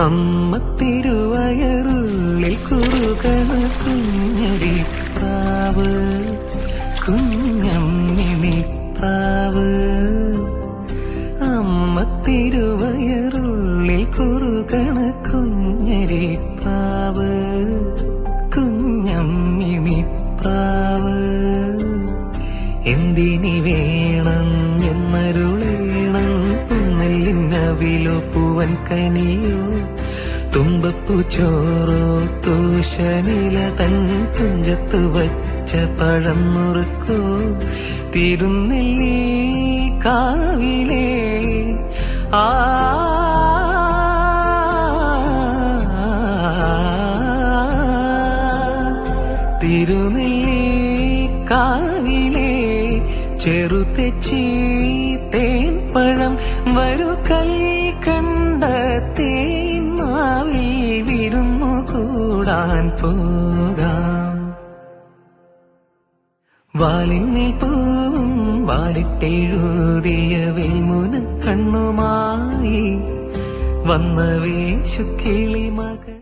അമ്മ തിരുവയറുള്ളിൽ കുറുകണ കുഞ്ഞരി പ്രാവ്, കുഞ്ഞമ്മിണി പ്രാവ്. അമ്മ തിരുവയറുള്ളിൽ കുറുകണ കുഞ്ഞരി പ്രാവ്, കുഞ്ഞമ്മിണി പ്രാവ്. എന്തിനി വേണം എന്നരുളേണം, പുന്നല്ലിന്നവിലോ പൂവൻ കനിയോ, തുമ്പപ്പൂ ചോറോ തൂശനില തൻ തുഞ്ചത്ത് വച്ച പഴം നുറുക്കോ, തിരുനെല്ലി കാവിലേ ആ തിരുനെല്ലി കാവിലേ ചെറുതെച്ചി തേൻപഴം വരു കൽ കണ്ട തേന്മാവിൽ വിരുന്നു കൂടാൻ പോകാം. വാലിന്മേൽ പൂവും വാലിട്ടെഴുതിയ വേൽമുന കണ്ണുമായി വന്ന വേശുക്കിളി മകൾ.